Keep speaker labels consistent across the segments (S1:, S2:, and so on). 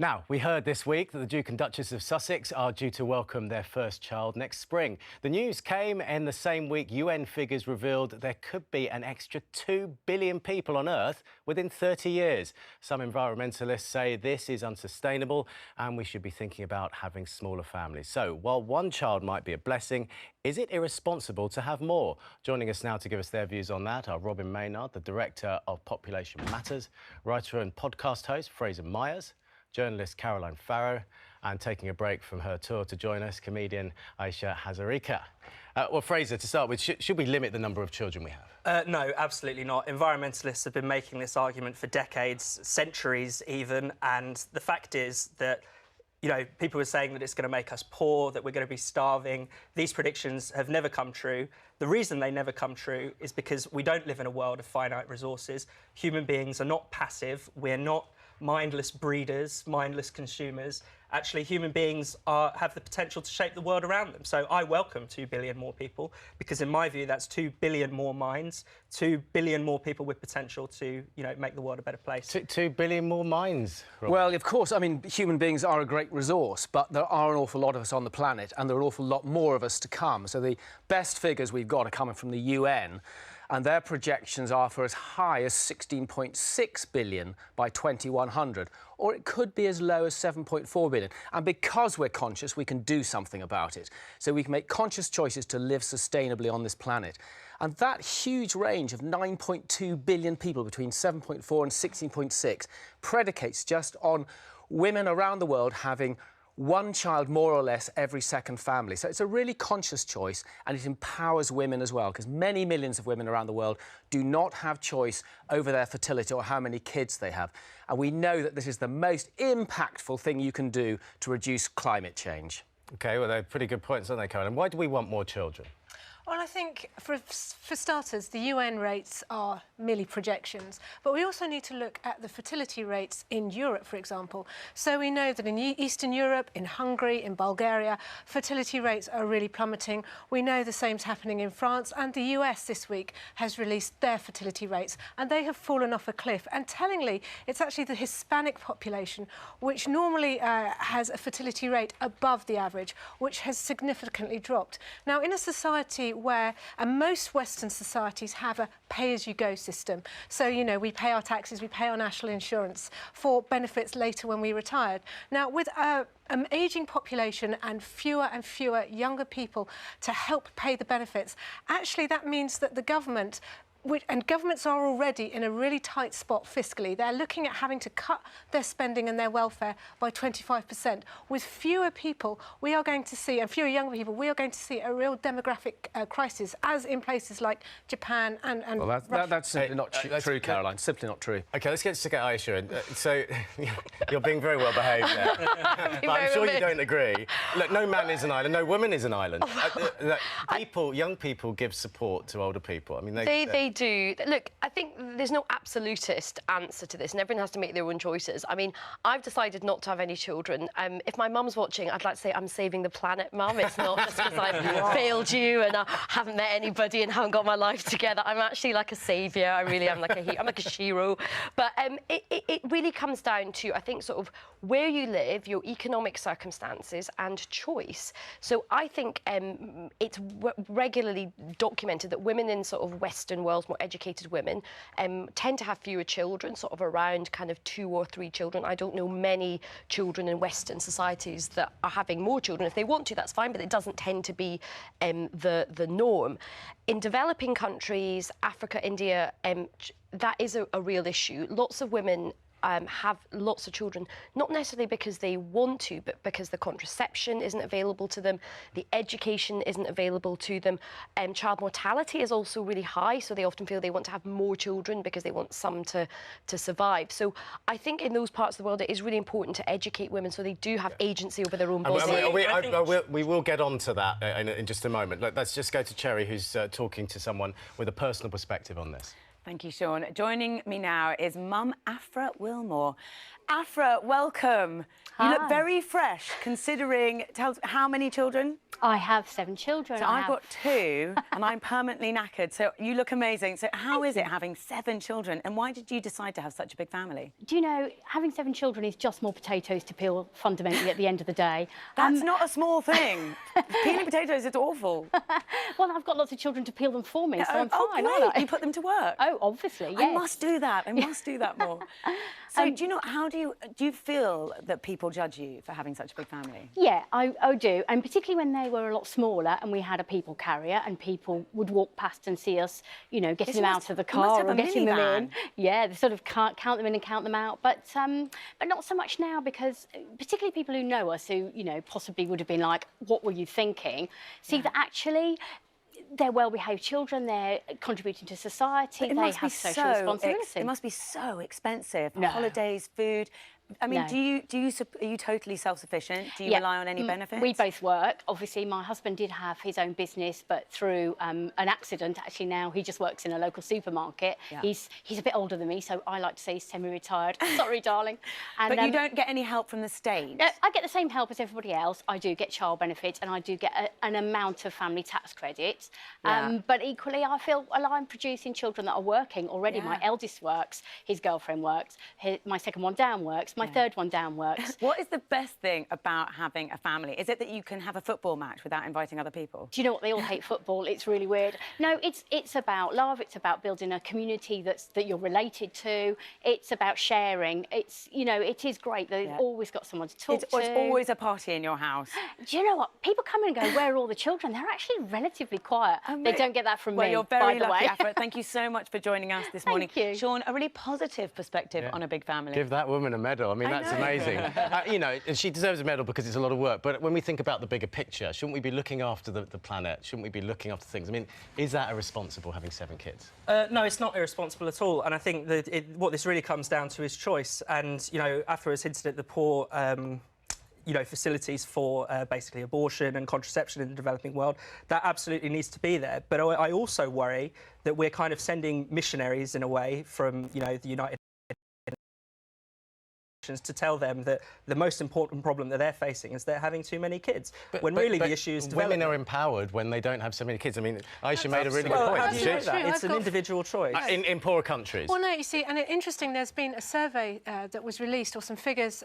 S1: Now, we heard this week that the Duke and Duchess of Sussex are due to welcome their first child next spring. The news came in the same week UN figures revealed that there could be an extra 2 billion people on Earth within 30 years. Some environmentalists say this is unsustainable and we should be thinking about having smaller families. So, while one child might be a blessing, is it irresponsible to have more? Joining us now to give us their views on that are Robin Maynard, the Director of Population Matters, writer and podcast host Fraser Myers, journalist Caroline Farrow, and taking a break from her tour to join us, comedian Aisha Hazarika. Well, Fraser, to start with, should we limit the number of children we have?
S2: No, absolutely not. Environmentalists have been making this argument for decades, centuries even, and the fact is that people are saying that it's going to make us poor, that we're going to be starving. These predictions have never come true. The reason they never come true is because we don't live in a world of finite resources. Human beings are not passive. We're not mindless breeders, mindless consumers. Actually, human beings have the potential to shape the world around them. So I welcome 2 billion more people because, in my view, that's 2 billion more minds, 2 billion more people with potential to, make the world a better place.
S1: 2 billion more minds, Rob.
S3: Well, of course, I mean, human beings are a great resource, but there are an awful lot of us on the planet, and there are an awful lot more of us to come. So the best figures we've got are coming from the UN, and their projections are for as high as 16.6 billion by 2100, or it could be as low as 7.4 billion. And because we're conscious, we can do something about it. So we can make conscious choices to live sustainably on this planet. And that huge range of 9.2 billion people between 7.4 and 16.6 predicates just on women around the world having one child, more or less, every second family. So it's a really conscious choice, and it empowers women as well, because many millions of women around the world do not have choice over their fertility or how many kids they have. And we know that this is the most impactful thing you can do to reduce climate change.
S1: OK, well, they're pretty good points, aren't they, Caroline? Why do we want more children?
S4: Well, I think, for starters, the UN rates are merely projections, but we also need to look at the fertility rates in Europe, for example. So we know that in Eastern Europe, in Hungary, in Bulgaria, fertility rates are really plummeting. We know the same's happening in France, and the US this week has released their fertility rates, and they have fallen off a cliff. And tellingly, it's actually the Hispanic population, which normally has a fertility rate above the average, which has significantly dropped. Now, in a society where most Western societies have a pay-as-you-go system. So, we pay our taxes, we pay our national insurance for benefits later when we retired. Now, with an ageing population and fewer younger people to help pay the benefits, actually that means that the government, and governments are already in a really tight spot fiscally. They're looking at having to cut their spending and their welfare by 25%. With fewer people, we are going to see, and fewer younger people, we are going to see a real demographic crisis, as in places like Japan and
S3: well, that's simply not true, Caroline. Simply not true.
S1: OK, let's get Aisha in. So, you're being very well behaved there. But I'm sure you don't agree. Look, no man is an island, no woman is an island. Young people give support to older people. I mean,
S5: they do. Look, I think there's no absolutist answer to this, and everyone has to make their own choices. I mean, I've decided not to have any children. If my mum's watching, I'd like to say I'm saving the planet, Mum. It's not just because I've failed you and I haven't met anybody and haven't got my life together. I'm actually like a saviour. I really am I'm like a shiro. But it really comes down to, I think, sort of where you live, your economic circumstances and choice. So I think it's regularly documented that women in sort of Western world, more educated women, tend to have fewer children, sort of around kind of 2 or 3 children. I don't know many children in Western societies that are having more children. If they want to, that's fine, but it doesn't tend to be the norm. In developing countries, Africa, India, that is a real issue. Lots of women have lots of children, not necessarily because they want to, but because the contraception isn't available to them, the education isn't available to them. Child mortality is also really high, so they often feel they want to have more children because they want some to survive. So I think in those parts of the world it is really important to educate women so they do have agency over their own bodies.
S1: We will get on to that in just a moment. Let's just go to Cherry, who's talking to someone with a personal perspective on this.
S6: Thank you, Sean. Joining me now is Mum Afra Wilmore. Afra, welcome. Hi. You look very fresh, considering... Tell us, how many children?
S7: I have 7 children.
S6: So I've got 2 and I'm permanently knackered. So you look amazing. So how is it having 7 children and why did you decide to have such a big family?
S7: Do you know, having 7 children is just more potatoes to peel, fundamentally, at the end of the day.
S6: That's not a small thing. Peeling potatoes is awful.
S7: Well, I've got lots of children to peel them for me, so I'm fine,
S6: great.
S7: aren't I?
S6: You put them to work?
S7: Oh, obviously, yes.
S6: I must do that. I must do that more. So do you know, how do you feel that people judge you for having such a big family?
S7: Yeah, I do, and particularly when they were a lot smaller and we had a people carrier and people would walk past and see us, you know, getting them out of the car or getting them in. Yeah, they sort of can't count them in and count them out, but not so much now because particularly people who know us who, you know, possibly would have been like, what were you thinking? See that actually they're well-behaved children, they're contributing to society, they have social responsibility.
S6: It must be so expensive. Holidays, food. I mean, are you totally self-sufficient? Do you rely on any benefits?
S7: We both work. Obviously, my husband did have his own business, but through an accident, actually now he just works in a local supermarket. He's a bit older than me, so I like to say he's semi-retired. Sorry, darling. And,
S6: but you don't get any help from the state?
S7: I get the same help as everybody else. I do get child benefits and I do get an amount of family tax credits. But equally, I feel, well, I'm producing children that are working already. My eldest works, his girlfriend works, my second one down works, my third one down works.
S6: What is the best thing about having a family? Is it that you can have a football match without inviting other people?
S7: Do you know what? They all hate football. It's really weird. No, it's about love. It's about building a community that you're related to. It's about sharing. It's, you know, it is great that you've always got someone to talk to.
S6: It's always a party in your house.
S7: Do you know what? People come in and go, where are all the children? They're actually relatively quiet. They don't get that from me,
S6: you're very
S7: by the
S6: lucky,
S7: way.
S6: Afra. Thank you so much for joining us this morning.
S7: Thank you.
S6: Sean, a really positive perspective on a big family.
S1: Give that woman a medal. I mean, that's amazing. You know, and she deserves a medal because it's a lot of work. But when we think about the bigger picture, shouldn't we be looking after the planet? Shouldn't we be looking after things? I mean, is that irresponsible, having 7 kids?
S2: No, it's not irresponsible at all. And I think that what this really comes down to is choice. And, you know, Afra has hinted at the poor you know, facilities for basically abortion and contraception in the developing world. That absolutely needs to be there. But I also worry that we're kind of sending missionaries in a way from, you know, the United to tell them that the most important problem that they're facing is they're having too many kids. But the issue is
S1: women are empowered when they don't have so many kids. I mean, Aisha made a really good point.
S2: How do you know that? It's an individual choice.
S1: In poorer countries.
S4: Well, no, you see, and interesting, there's been a survey that was released, or some figures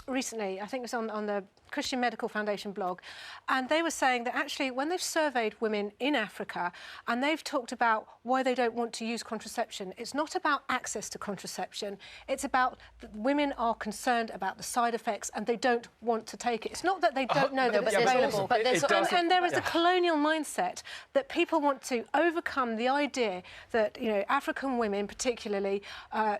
S4: recently, I think it was on the Christian Medical Foundation blog, and they were saying that actually when they've surveyed women in Africa and they've talked about why they don't want to use contraception, it's not about access to contraception, it's about that women are concerned about the side effects and they don't want to take it. It's not that they don't know that it's available, and there is a colonial mindset that people want to overcome the idea that, you know, African women particularly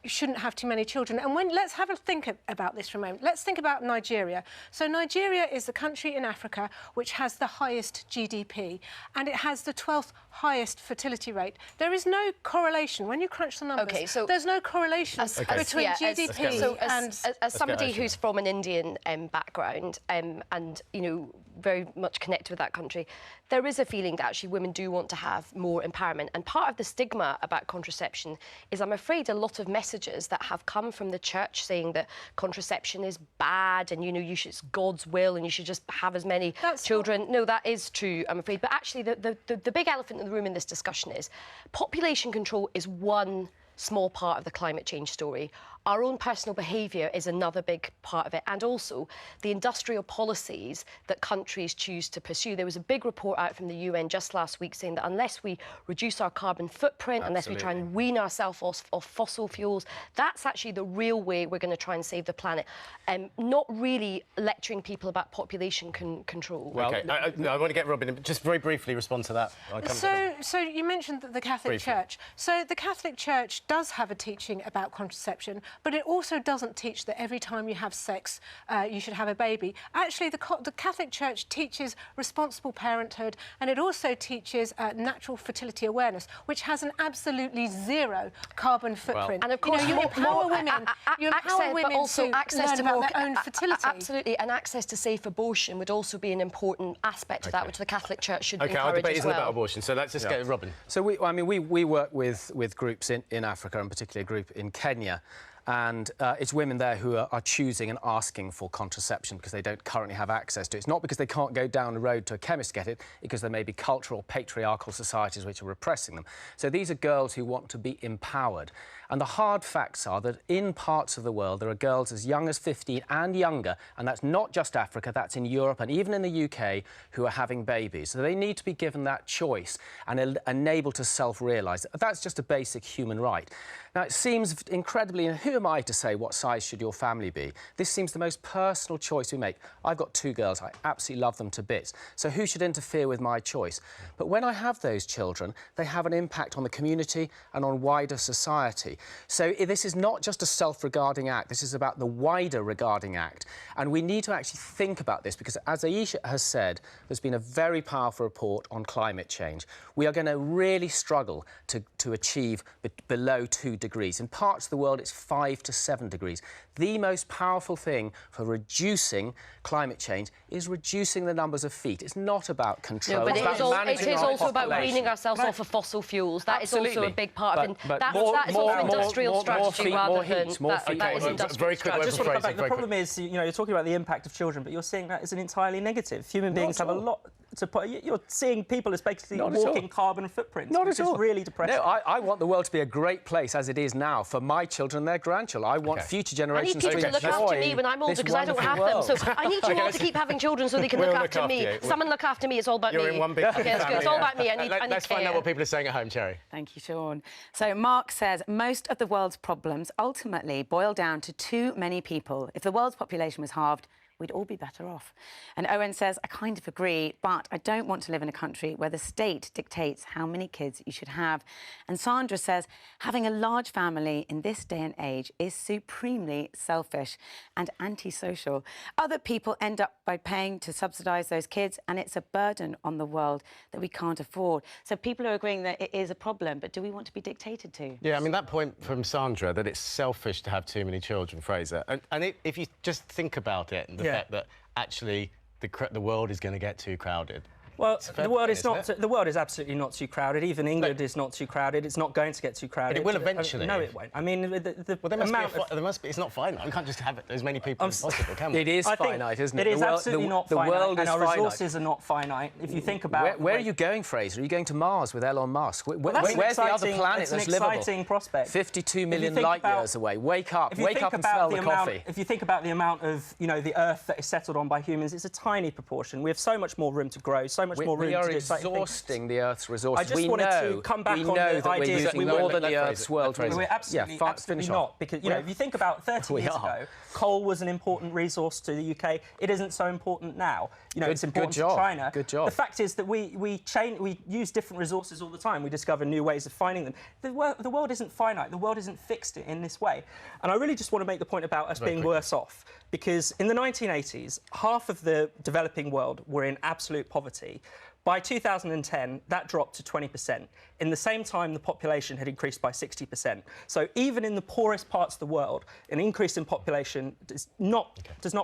S4: shouldn't have too many children. And let's have a think about this for a moment. Let's think about Nigeria. So Nigeria is the country in Africa which has the highest GDP and it has the 12th highest fertility rate. There is no correlation. When you crunch the numbers, there's no correlation between GDP and...
S5: As somebody who's from an Indian background and, you know, very much connected with that country, there is a feeling that actually women do want to have more empowerment. And part of the stigma about contraception is, I'm afraid, a lot of messages that have come from the church saying that contraception is bad and, you know, it's God's will and you should just have as many children. No, that is true, I'm afraid. But actually, the big elephant in the room in this discussion is population control is one small part of the climate change story. Our own personal behaviour is another big part of it, and also the industrial policies that countries choose to pursue. There was a big report out from the UN just last week saying that unless we reduce our carbon footprint, unless we try and wean ourselves off fossil fuels, that's actually the real way we're going to try and save the planet. Not really lecturing people about population control.
S1: Well, okay. I want to get Robin, just very briefly respond to that.
S4: So you mentioned the Catholic Church. So the Catholic Church does have a teaching about contraception, but it also doesn't teach that every time you have sex, you should have a baby. Actually, the Catholic Church teaches responsible parenthood, and it also teaches natural fertility awareness, which has an absolutely zero carbon footprint.
S5: And of course,
S4: you empower women. You empower women to learn about their own fertility.
S5: Absolutely, and access to safe abortion would also be an important aspect of that, which the Catholic Church should encourage
S1: our debate
S5: as well.
S1: isn't about abortion, so let's just get Robin.
S3: So we work with groups in Africa, and particularly a group in Kenya. and it's women there who are choosing and asking for contraception because they don't currently have access to it. It's not because they can't go down the road to a chemist to get it, because there may be cultural, patriarchal societies which are repressing them. So these are girls who want to be empowered. And the hard facts are that in parts of the world there are girls as young as 15 and younger, and that's not just Africa, that's in Europe and even in the UK, who are having babies. So they need to be given that choice and enabled to self-realise. That's just a basic human right. Now, it seems incredibly, and who am I to say what size should your family be? This seems the most personal choice we make. I've got 2 girls. I absolutely love them to bits. So who should interfere with my choice? But when I have those children, they have an impact on the community and on wider society. So this is not just a self-regarding act. This is about the wider regarding act. And we need to actually think about this because, as Aisha has said, there's been a very powerful report on climate change. We are going to really struggle to achieve below 2 degrees. In parts of the world, it's 5 to 7 degrees. The most powerful thing for reducing climate change is reducing the numbers of feet. It's not about control.
S5: No, but
S3: it's
S5: it is also about weaning ourselves off of fossil fuels. That
S3: Absolutely.
S5: is also a big part of it.
S3: But
S5: That is also an industrial strategy rather than that is industrial.
S1: Very quick.
S2: I just want to come back. The problem is, you know, you're talking about the impact of children, but you're seeing that as an entirely negative. Human beings have a lot to put. You're seeing people as basically walking carbon footprints.
S3: Not at all.
S2: It's really depressing.
S3: No, I want the world to be a great place as it is now for my children and their grandchildren. I want future generations
S5: I need people to look after me when I'm older because I don't have them. So I need you all to keep having children so they can look after me. Someone look after me. It's all about me.
S1: You're in one big family.
S5: It's all about me.
S1: Let's find out what people are saying at home, Cherry.
S6: Thank you, Sean. So Mark says most of the world's problems ultimately boil down to too many people. If the world's population was halved, we'd all be better off. And Owen says, I kind of agree, but I don't want to live in a country where the state dictates how many kids you should have. And Sandra says, having a large family in this day and age is supremely selfish and antisocial. Other people end up by paying to subsidise those kids, and it's a burden on the world that we can't afford. So people are agreeing that it is a problem, but do we want to be dictated to?
S1: Yeah, I mean, that point from Sandra, that it's selfish to have too many children, Fraser. And if you just think about it, and the fact that actually the world is going to get too crowded.
S2: Well, the world is not. The world is absolutely not too crowded. Even England is not too crowded. It's not going to get too crowded.
S1: But it will eventually.
S2: No, it won't. I mean,
S1: there must be. It's not finite. We can't just have as many people as possible, can we?
S3: It is finite, isn't it?
S2: It is absolutely not finite.
S3: The world is
S2: and our
S3: finite.
S2: resources are not finite. If you think about
S3: where are you going, Fraser? Are you going to Mars with Elon Musk? Where's the other planet that's livable?
S2: That's an exciting prospect.
S3: 52 million light years away. Wake up and smell the coffee.
S2: If you think about the amount of the Earth that is settled on by humans, it's a tiny proportion. We have so much more room to grow, so much more room to do
S3: exhausting the Earth's resources.
S2: I just wanted to come back on the
S3: that we're
S2: idea
S3: using more than the Earth's world.
S2: We're absolutely not, because if you think about 30 years ago, coal was an important resource to the UK. It isn't so important now. It's important to China.
S3: Good job.
S2: The fact is that we use different resources all the time. We discover new ways of finding them. The world isn't finite. The world isn't fixed in this way. And I really just want to make the point about us being worse off, because in the 1980s, half of the developing world were in absolute poverty. By 2010, that dropped to 20%. In the same time, the population had increased by 60%. So even in the poorest parts of the world, an increase in population does not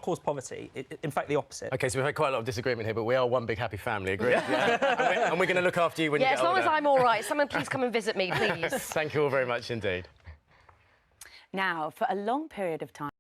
S2: cause poverty. In fact, the opposite.
S1: OK, so we've had quite a lot of disagreement here, but we are one big happy family, agree? Yeah. And we're going to look after you when you get older.
S5: Yeah, as long as I'm all right. Someone please come and visit me, please.
S1: Thank you all very much indeed.
S6: Now, for a long period of time,